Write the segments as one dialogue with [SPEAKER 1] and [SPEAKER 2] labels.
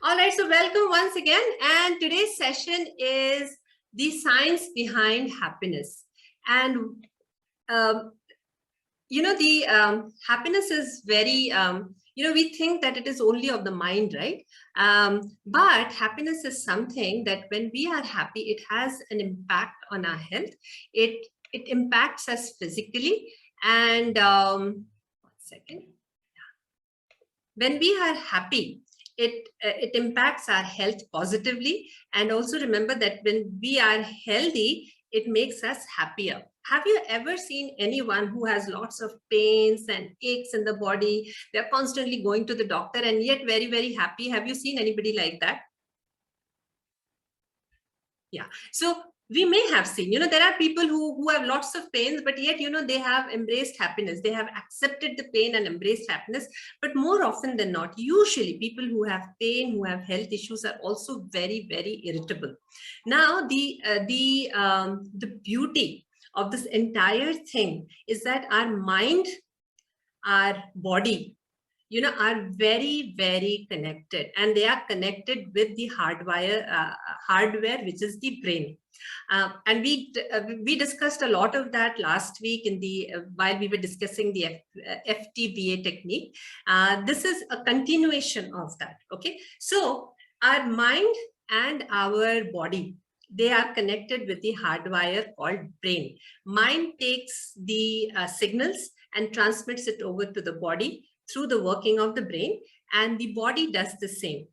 [SPEAKER 1] All right, so welcome once again. And today's session is the science behind happiness. And, um, the happiness is very, we think that it is only of the mind, right? But happiness is something that when we are happy, it has an impact on our health. It impacts us physically. And one second. When we are happy, it impacts our health positively. And also remember that when we are healthy, it makes us happier. Have you ever seen anyone who has lots of pains and aches in the body? They're constantly going to the doctor and yet very, very happy. Have you seen anybody like that? Yeah. So we may have seen, there are people who have lots of pains, but yet, they have embraced happiness. They have accepted the pain and embraced happiness. But more often than not, usually people who have pain, who have health issues are also very, very irritable. Now, the beauty of this entire thing is that our mind, our body, are very, very connected, and they are connected with the hardware, which is the brain. And we discussed a lot of that last week in the while we were discussing the FTBA technique. This is a continuation of that. Okay, so our mind and our body, they are connected with the hardwire called brain. Mind takes the signals and transmits it over to the body through the working of the brain, and the body does the same,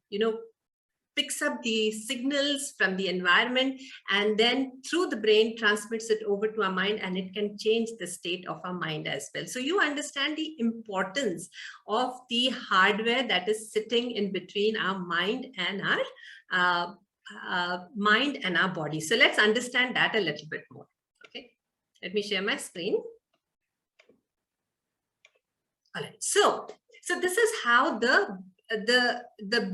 [SPEAKER 1] picks up the signals from the environment, and then through the brain transmits it over to our mind, and it can change the state of our mind as well. So you understand the importance of the hardware that is sitting in between our mind and our body. So let's understand that a little bit more. Okay, let me share my screen. All right, so this is how the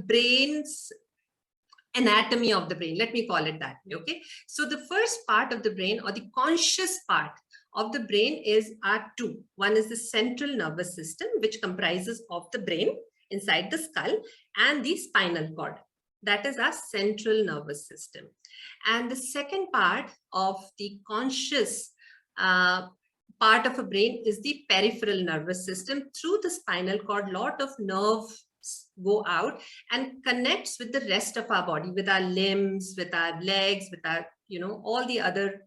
[SPEAKER 1] brain's anatomy of the brain, let me call it that. Okay, so the first part of the brain, or the conscious part of the brain, is two. One is the central nervous system, which comprises of the brain inside the skull and the spinal cord. That is our central nervous system. And the second part of the conscious part of a brain is the peripheral nervous system. Through the spinal cord, lot of nerves go out and connects with the rest of our body, with our limbs, with our legs, with our, all the other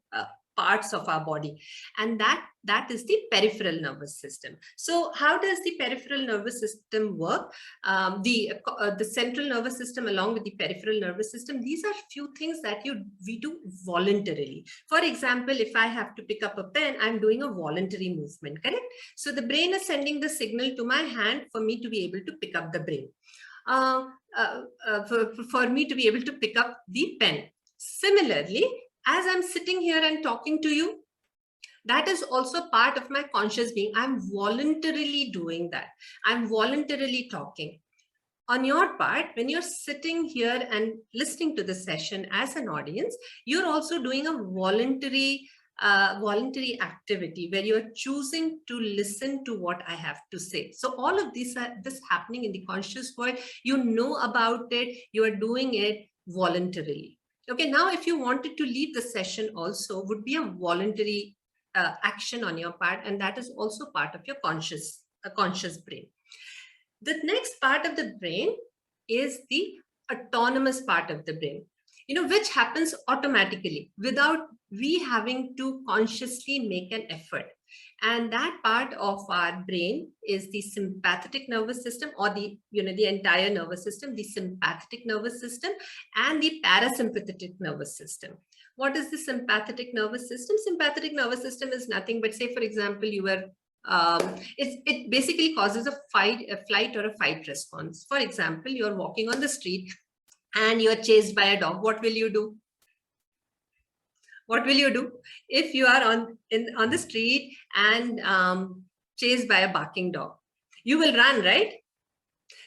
[SPEAKER 1] parts of our body. And that is the peripheral nervous system. So how does the peripheral nervous system work? The central nervous system along with the peripheral nervous system, these are few things that we do voluntarily. For example, if I have to pick up a pen, I'm doing a voluntary movement, correct? So the brain is sending the signal to my hand for me to be able to pick up the brain. For me to be able to pick up the pen. Similarly, as I'm sitting here and talking to you, that is also part of my conscious being. I'm voluntarily doing that. I'm voluntarily talking. On your part, when you're sitting here and listening to the session as an audience, you're also doing a voluntary activity where you're choosing to listen to what I have to say. So all of this happening in the conscious world, you know about it, you are doing it voluntarily. Okay, now if you wanted to leave the session also, would be a voluntary action on your part, and that is also part of your conscious brain. The next part of the brain is the autonomous part of the brain, which happens automatically without we having to consciously make an effort. And that part of our brain is the sympathetic nervous system, or the entire nervous system, the sympathetic nervous system and the parasympathetic nervous system. What is the sympathetic nervous system? Sympathetic nervous system is nothing but, say, for example, you were it basically causes a flight or a fight response. For example, you're walking on the street and you're chased by a dog. What will you do? What will you do if you are on the street and chased by a barking dog? You will run, right?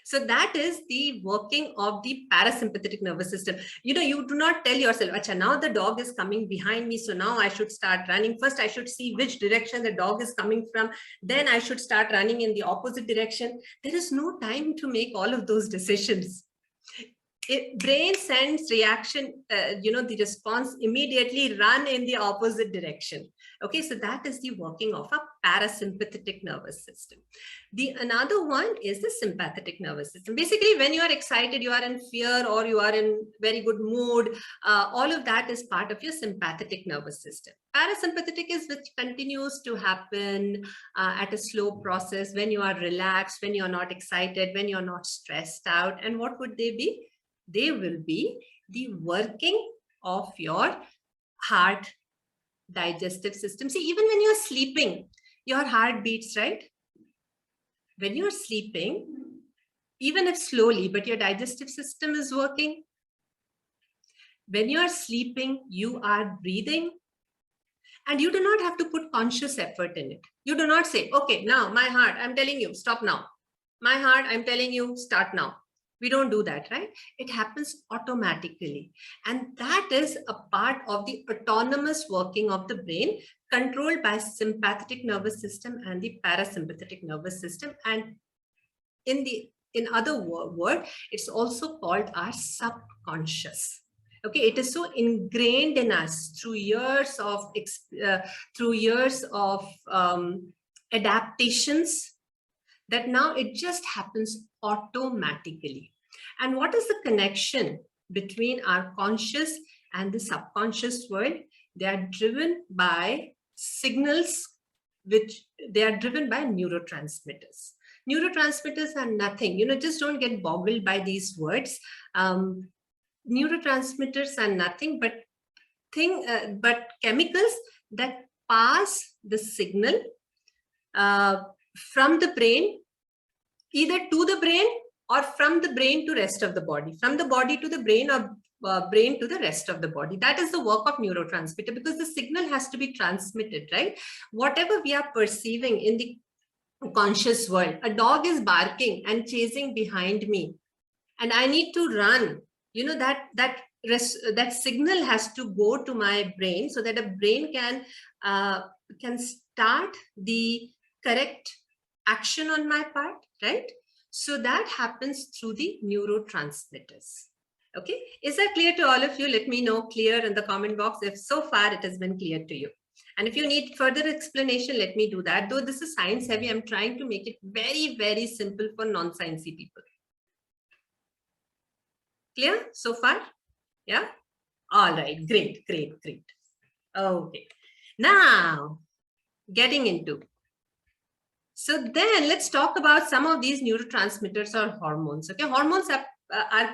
[SPEAKER 1] So that is the working of the parasympathetic nervous system. You do not tell yourself, Acha, now the dog is coming behind me, so now I should start running. First, I should see which direction the dog is coming from. Then I should start running in the opposite direction. There is no time to make all of those decisions. brain sends reaction, the response immediately run in the opposite direction. Okay, so that is the working of a parasympathetic nervous system. The another one is the sympathetic nervous system. Basically, when you are excited, you are in fear, or you are in very good mood, all of that is part of your sympathetic nervous system. Parasympathetic is which continues to happen at a slow process when you are relaxed, when you are not excited, when you are not stressed out. And what would they be? They will be the working of your heart, digestive system. See, even when you're sleeping, your heart beats, right? When you're sleeping, even if slowly, but your digestive system is working. When you're sleeping, you are breathing, and you do not have to put conscious effort in it. You do not say, okay, now my heart, I'm telling you, stop now. My heart, I'm telling you, start now. We don't do that, right? It happens automatically. And that is a part of the autonomous working of the brain, controlled by sympathetic nervous system and the parasympathetic nervous system. And in other word, it's also called our subconscious. Okay, it is so ingrained in us through years of adaptations, that now it just happens automatically. And what is the connection between our conscious and the subconscious world? They are driven by signals, which they are driven by neurotransmitters. Neurotransmitters are nothing, just don't get boggled by these words. Neurotransmitters are nothing but chemicals that pass the signal from the brain, either to the brain or from the brain to rest of the body, from the body to the brain, or brain to the rest of the body. That is the work of neurotransmitter, because the signal has to be transmitted, right? Whatever we are perceiving in the conscious world, a dog is barking and chasing behind me, and I need to run. That signal has to go to my brain, so that a brain can start the correct action on my part, right? So that happens through the neurotransmitters. Okay, is that clear to all of you? Let me know clear in the comment box if so far it has been clear to you. And if you need further explanation, let me do that. Though this is science heavy, I'm trying to make it very, very simple for non-sciencey people. Clear so far? Yeah? All right, great. Okay, now getting into. So then let's talk about some of these neurotransmitters or hormones. Okay, hormones are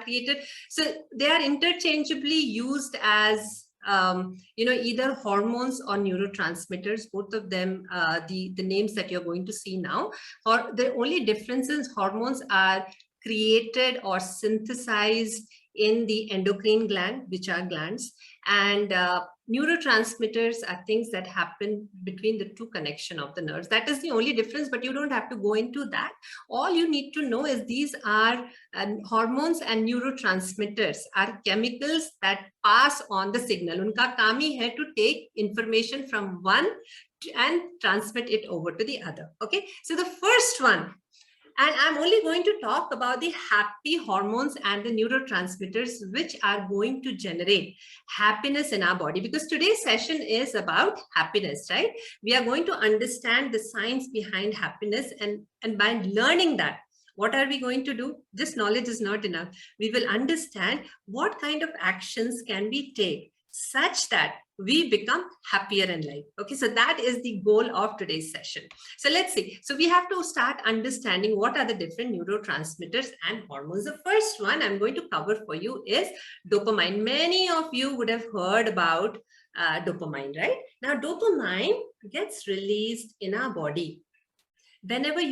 [SPEAKER 1] created. So they are interchangeably used as, either hormones or neurotransmitters, both of them, the names that you're going to see now. Or the only difference is hormones are created or synthesized in the endocrine gland, which are glands, and neurotransmitters are things that happen between the two connection of the nerves. That is the only difference, but you don't have to go into that. All you need to know is these are hormones and neurotransmitters are chemicals that pass on the signal. Unka kaam hi hai to take information from one and transmit it over to the other. Okay, so the first one, and I'm only going to talk about the happy hormones and the neurotransmitters which are going to generate happiness in our body, because today's session is about happiness, right? We are going to understand the science behind happiness, and by learning that, what are we going to do? Just knowledge is not enough. We will understand what kind of actions can we take such that we become happier in life. Okay, so that is the goal of today's session. So let's see. So we have to start understanding what are the different neurotransmitters and hormones. The first one I'm going to cover for you is dopamine. Many of you would have heard about dopamine, right? Now, dopamine gets released in our body whenever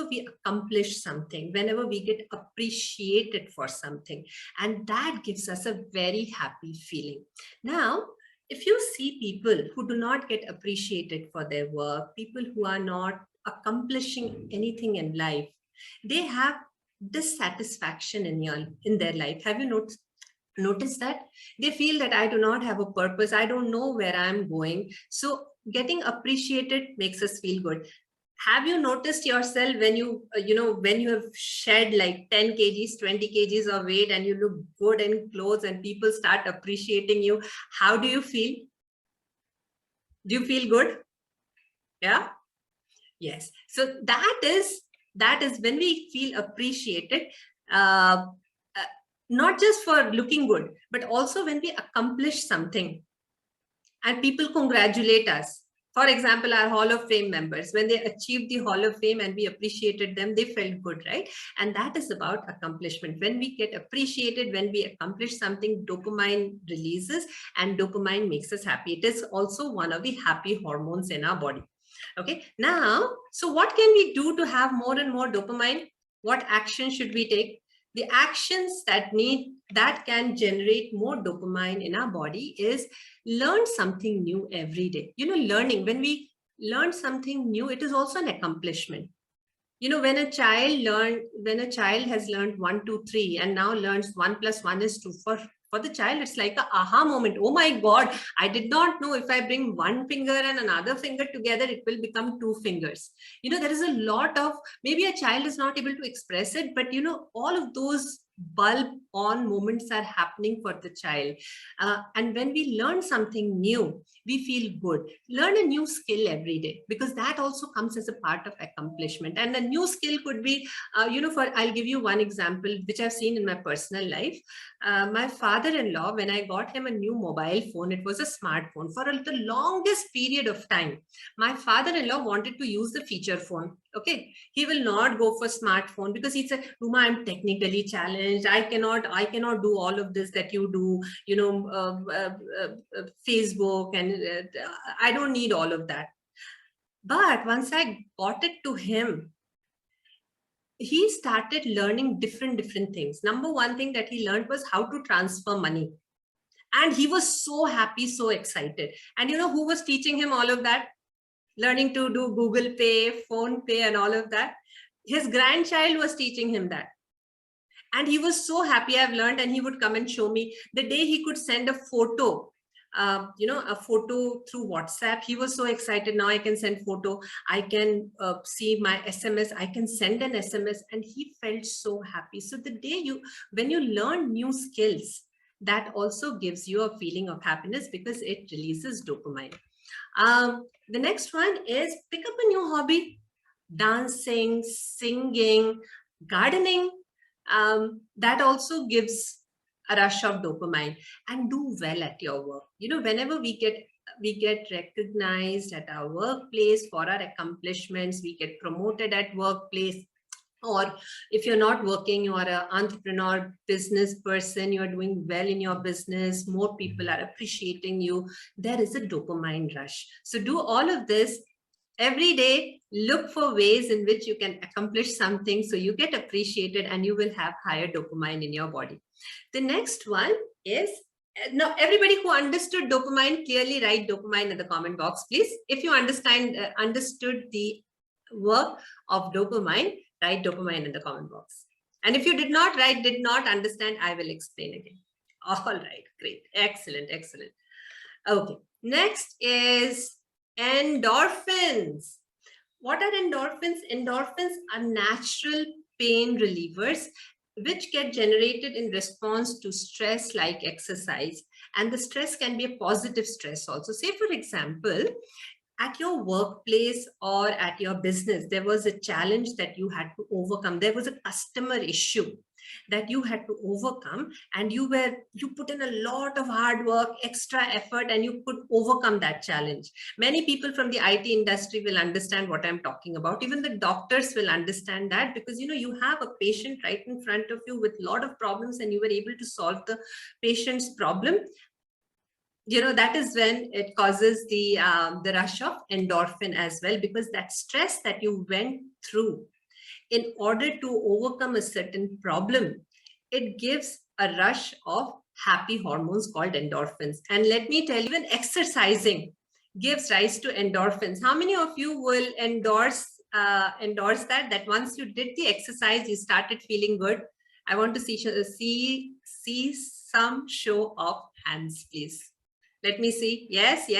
[SPEAKER 1] we accomplish something, whenever we get appreciated for something, and that gives us a very happy feeling. Now, if you see people who do not get appreciated for their work, people who are not accomplishing anything in life, they have dissatisfaction in their life. Have you noticed that? They feel that I do not have a purpose, I don't know where I'm going. So getting appreciated makes us feel good. Have you noticed yourself when when you have shed like 10 kgs, 20 kgs of weight and you look good in clothes and people start appreciating you? How do you feel? Do you feel good? Yeah. Yes. So that is when we feel appreciated, uh, uh, not just for looking good, but also when we accomplish something and people congratulate us. For example, our Hall of Fame members, when they achieved the Hall of Fame and we appreciated them, they felt good, right? And that is about accomplishment. When we get appreciated, when we accomplish something, dopamine releases and dopamine makes us happy. It is also one of the happy hormones in our body. Okay, now, so what can we do to have more and more dopamine? What action should we take? The actions that can generate more dopamine in our body is learn something new every day. Learning, when we learn something new, it is also an accomplishment. When a child has learned 1 2 3 and now learns 1 plus 1 is 2, for the child it's like a aha moment. Oh my god, I did not know if I bring one finger and another finger together it will become two fingers. There is a lot of, maybe a child is not able to express it, but all of those bulb on moments are happening for the child. And when we learn something new, we feel good. Learn a new skill every day, because that also comes as a part of accomplishment. And a new skill could be, I'll give you one example which I've seen in my personal life. My father-in-law, when I got him a new mobile phone, it was a smartphone. For the longest period of time, my father-in-law wanted to use the feature phone. Okay, he will not go for smartphone because he said, Ruma, I'm technically challenged. I cannot do all of this that you do, Facebook, and I don't need all of that. But once I got it to him, he started learning different things. Number one thing that he learned was how to transfer money. And he was so happy, so excited. And who was teaching him all of that? Learning to do Google Pay, Phone Pay, and all of that. His grandchild was teaching him that. And he was so happy. I've learned, and he would come and show me. The day he could send a photo, a photo through WhatsApp, he was so excited. Now I can send photo. I can see my SMS. I can send an SMS, and he felt so happy. So the day when you learn new skills, that also gives you a feeling of happiness because it releases dopamine. The next one is pick up a new hobby, dancing, singing, gardening. That also gives a rush of dopamine. And do well at your work. Whenever we get recognized at our workplace for our accomplishments, we get promoted at workplace, or if you're not working, you are an entrepreneur, business person, you're doing well in your business, more people are appreciating you, there is a dopamine rush. So do all of this every day. Look for ways in which you can accomplish something so you get appreciated and you will have higher dopamine in your body. The next one is, now everybody who understood dopamine, clearly write dopamine in the comment box, please. If you understood the work of dopamine, write dopamine in the comment box. And if you did not understand, I will explain again. All right, great, excellent. Okay, next is endorphins. What are endorphins? Endorphins are natural pain relievers which get generated in response to stress like exercise. And the stress can be a positive stress also. Say, for example, at your workplace or at your business, there was a challenge that you had to overcome. There was a customer issue that you had to overcome, and you put in a lot of hard work, extra effort, and you could overcome that challenge. Many people from the IT industry will understand what I'm talking about. Even the doctors will understand that, because you have a patient right in front of you with a lot of problems, and you were able to solve the patient's problem. That is when it causes the rush of endorphin as well, because that stress that you went through in order to overcome a certain problem, it gives a rush of happy hormones called endorphins. And let me tell you, even exercising gives rise to endorphins. How many of you will endorse that once you did the exercise, you started feeling good? I want to see some show of hands, please. Let me see. Yes.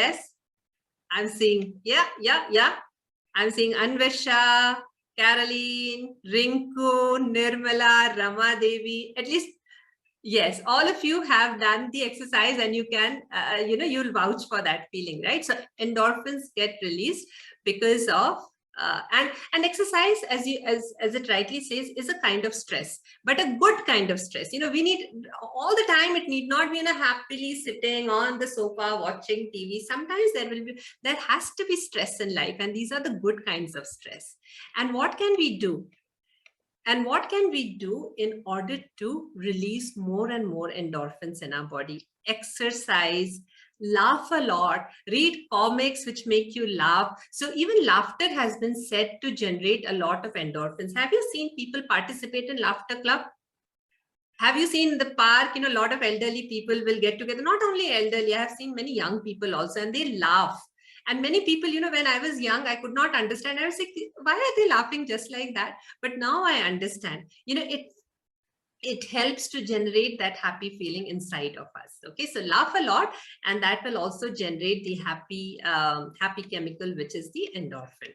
[SPEAKER 1] I'm seeing. Yeah. I'm seeing Anvesha, Caroline, Rinku, Nirmala, Rama Devi. At least, yes, all of you have done the exercise, and you can, you'll vouch for that feeling, right? So endorphins get released because of and exercise, as it rightly says, is a kind of stress, but a good kind of stress. We need all the time. It need not be happily sitting on the sofa watching TV. Sometimes there has to be stress in life, and these are the good kinds of stress. And what can we do? And what can we do in order to release more and more endorphins in our body? Exercise, laugh a lot, read comics which make you laugh. So even laughter has been said to generate a lot of endorphins. Have you seen people participate in laughter club? Have you seen in the park, a lot of elderly people will get together, not only elderly, I have seen many young people also, and they laugh. And many people, when I was young, I could not understand. I was like, why are they laughing just like that? But now I understand. It helps to generate that happy feeling inside of us. Okay, so laugh a lot, and that will also generate the happy chemical, which is the endorphin.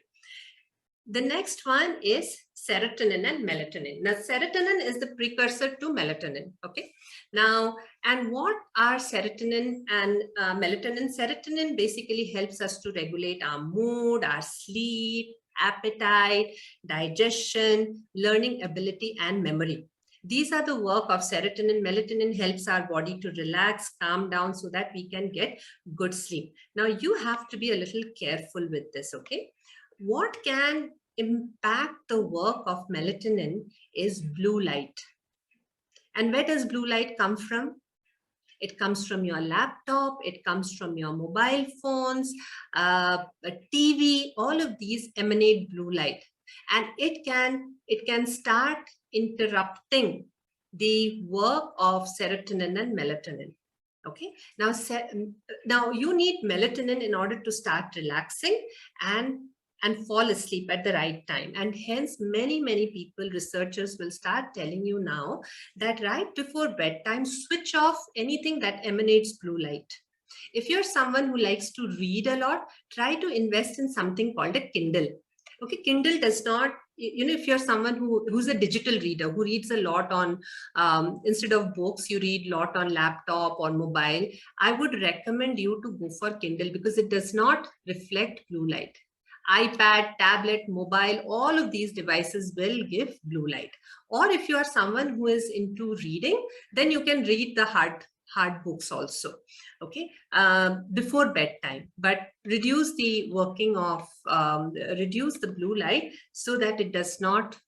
[SPEAKER 1] The next one is serotonin and melatonin. Now, serotonin is the precursor to melatonin. Okay. Now, and what are serotonin and melatonin? Serotonin basically helps us to regulate our mood, our sleep, appetite, digestion, learning ability, and memory. These are the work of serotonin. Melatonin helps our body to relax, calm down, so that we can get good sleep. Now, you have to be a little careful with this, okay? What can impact the work of melatonin is blue light. And where does blue light come from? It comes from your laptop, it comes from your mobile phones, TV, all of these emanate blue light. And it can start interrupting the work of serotonin and melatonin. Okay, now you need melatonin in order to start relaxing and fall asleep at the right time. And hence many people, researchers will start telling you now that right before bedtime, switch off anything that emanates blue light. If you're someone who likes to read a lot, try to invest in something called a Kindle. Okay, Kindle does not, if you're someone who's a digital reader, who reads a lot on, instead of books, you read a lot on laptop or mobile, I would recommend you to go for Kindle, because it does not reflect blue light. iPad, tablet, mobile, all of these devices will give blue light. Or if you are someone who is into reading, then you can read the hard books also, okay, before bedtime. But reduce the working of, reduce the blue light so that it does not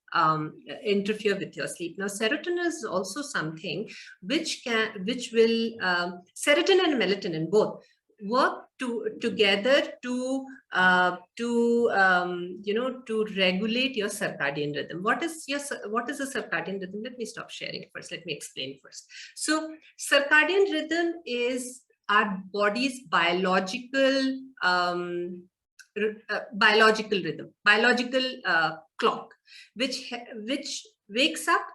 [SPEAKER 1] interfere with your sleep. Now, serotonin is also something which will, serotonin and melatonin both work together to regulate your circadian rhythm. What is a circadian rhythm? Let me stop sharing first. Let me explain first. So circadian rhythm is our body's biological rhythm, biological clock, which wakes up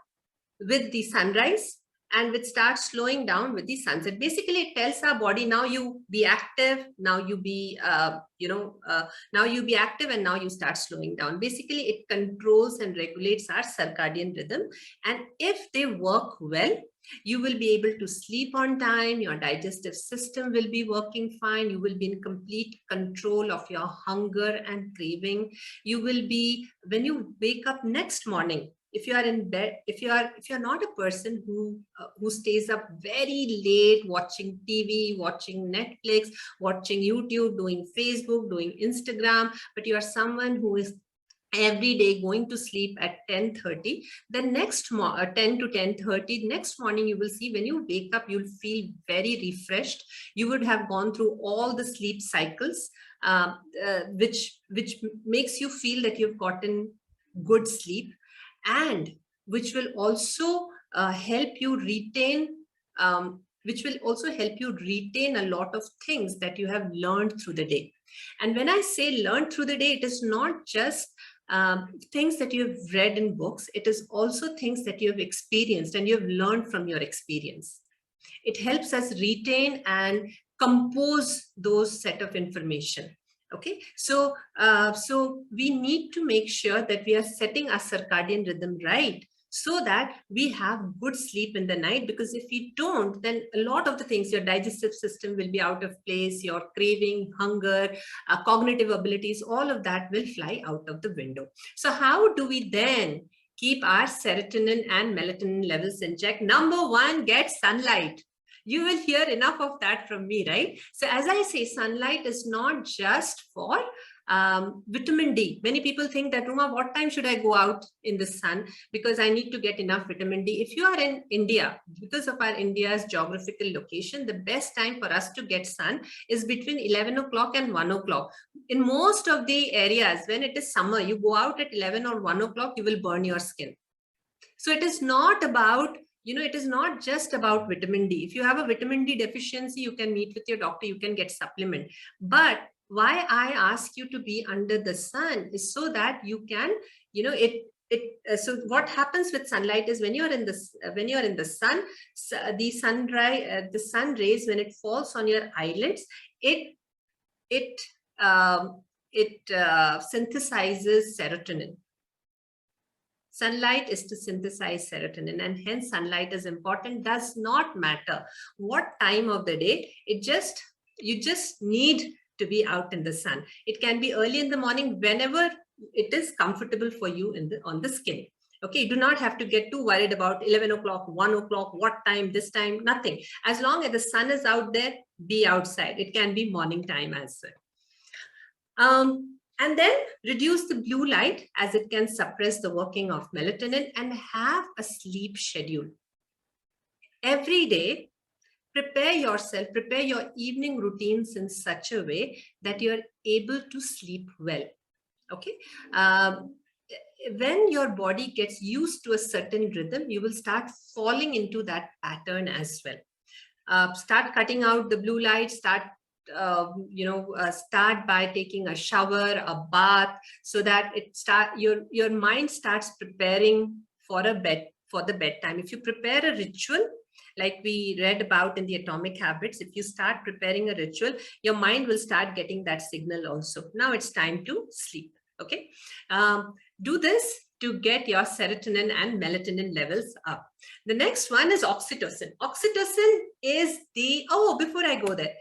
[SPEAKER 1] with the sunrise and which starts slowing down with the sunset. Basically, it tells our body, now you be active, now you be, now you be active, and now you start slowing down. Basically, it controls and regulates our circadian rhythm. And if they work well, you will be able to sleep on time, your digestive system will be working fine, you will be in complete control of your hunger and craving. You will be, when you wake up next morning, if you are in bed, if you're not a person who stays up very late watching TV, watching Netflix, watching YouTube, doing Facebook, doing Instagram, but you are someone who is every day going to sleep at 10:30, the next 10 to 10:30, next morning, you will see when you wake up, you'll feel very refreshed. You would have gone through all the sleep cycles, which makes you feel that you've gotten good sleep, and which will also help you retain a lot of things that you have learned through the day. And when I say learned through the day, it is not just things that you have read in books. It is also things that you have experienced and you have learned from your experience. It helps us retain and compose those set of information. Okay, so so we need to make sure that we are setting our circadian rhythm right, so that we have good sleep in the night. Because if we don't, then a lot of the things, your digestive system will be out of place, your craving, hunger, cognitive abilities, all of that will fly out of the window. So how do we then keep our serotonin and melatonin levels in check? Number one, get sunlight. You will hear enough of that from me, right? So as I say, sunlight is not just for vitamin D. Many people think that, Ruma, what time should I go out in the sun? Because I need to get enough vitamin D. If you are in India, because of our India's geographical location, the best time for us to get sun is between 11 o'clock and 1 o'clock. In most of the areas, when it is summer, you go out at 11 or 1 o'clock, you will burn your skin. So it is not about, it is not just about vitamin D. If you have a vitamin D deficiency, you can meet with your doctor, you can get supplement. But why I ask you to be under the sun is so that you can, so what happens with sunlight is when you're in the sun, the sun rays, when it falls on your eyelids, it synthesizes serotonin. Sunlight is to synthesize serotonin, and hence sunlight is important. Does not matter what time of the day. You just need to be out in the sun. It can be early in the morning, whenever it is comfortable for you on the skin. Okay, you do not have to get too worried about 11 o'clock, 1 o'clock, what time, this time, nothing. As long as the sun is out there, be outside. It can be morning time as well. And then reduce the blue light, as it can suppress the working of melatonin, and have a sleep schedule. Every day, prepare your evening routines in such a way that you're able to sleep well. Okay. When your body gets used to a certain rhythm, you will start falling into that pattern as well. Start cutting out the blue light, start by taking a shower, a bath, so that your mind starts preparing for the bedtime. If you prepare a ritual, like we read about in the Atomic Habits, if you start preparing a ritual, your mind will start getting that signal also. Now it's time to sleep. Okay. Do this to get your serotonin and melatonin levels up. The next one is oxytocin. Oxytocin is before I go there,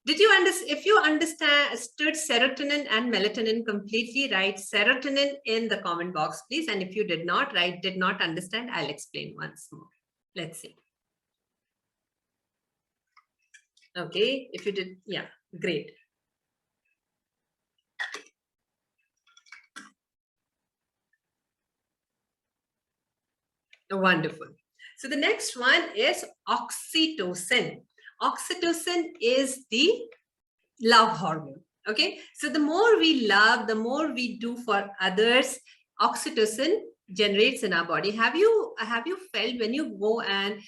[SPEAKER 1] did you understand? If you understood serotonin and melatonin completely, write serotonin in the comment box, please. And if you did not understand, I'll explain once more. Let's see. Okay, if you did, yeah, great. Wonderful. So the next one is oxytocin. Oxytocin is the love hormone. Okay, so the more we love, the more we do for others, oxytocin generates in our body. Have you felt when you go and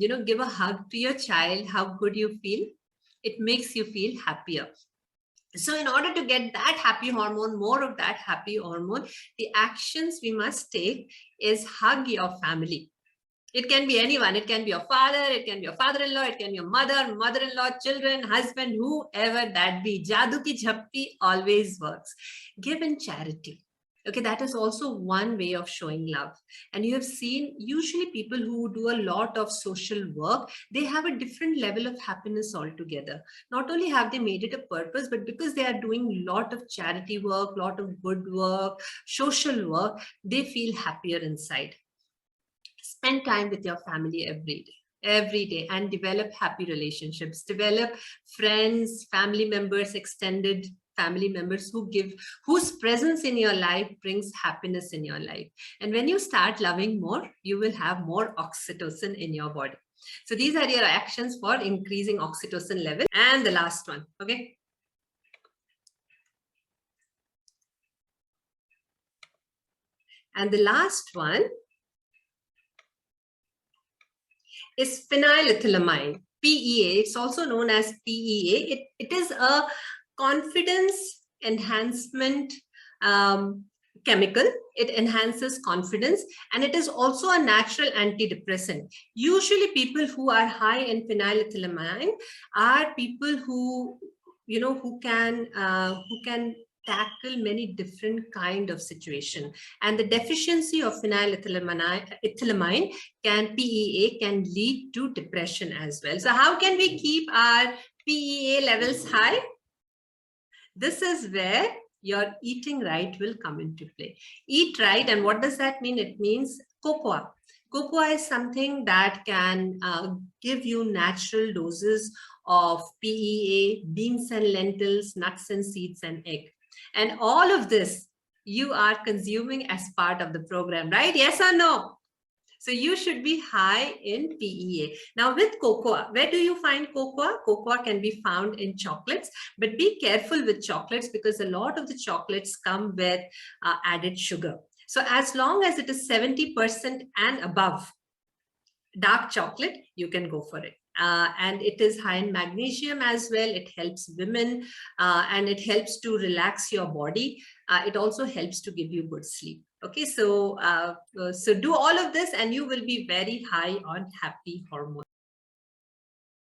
[SPEAKER 1] give a hug to your child, how good you feel? It makes you feel happier. So in order to get that happy hormone, more of that happy hormone, the actions we must take is hug your family. It can be anyone. It can be your father, it can be your father-in-law, it can be your mother, mother-in-law, children, husband, whoever that be. Jadoo ki jhappi always works. Give in charity. Okay, that is also one way of showing love. And you have seen, usually people who do a lot of social work, they have a different level of happiness altogether. Not only have they made it a purpose, but because they are doing a lot of charity work, lot of good work, social work, they feel happier inside. Spend time with your family every day, and develop happy relationships. Develop friends, family members, extended family members whose presence in your life brings happiness in your life. And when you start loving more, you will have more oxytocin in your body. So these are your actions for increasing oxytocin level. And the last one, okay? And the last one is phenylethylamine, PEA. It's also known as PEA. It is a confidence enhancement chemical. It enhances confidence, and it is also a natural antidepressant. Usually people who are high in phenylethylamine are people who who can tackle many different kind of situation. And the deficiency of phenylethylamine PEA can lead to depression as well. So how can we keep our PEA levels high? This is where your eating right will come into play. Eat right, and what does that mean? It means cocoa. Cocoa is something that can give you natural doses of PEA, beans and lentils, nuts and seeds, and egg. And all of this you are consuming as part of the program, right? Yes or no? So you should be high in PEA. Now with cocoa, where do you find cocoa? Cocoa can be found in chocolates, but be careful with chocolates because a lot of the chocolates come with added sugar. So as long as it is 70% and above dark chocolate, you can go for it. And it is high in magnesium as well. It helps women and it helps to relax your body. It also helps to give you good sleep. Okay, so do all of this and you will be very high on happy hormones.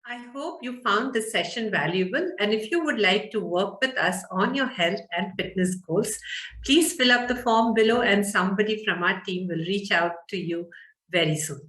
[SPEAKER 1] I hope you found this session valuable. And if you would like to work with us on your health and fitness goals, please fill up the form below and somebody from our team will reach out to you very soon.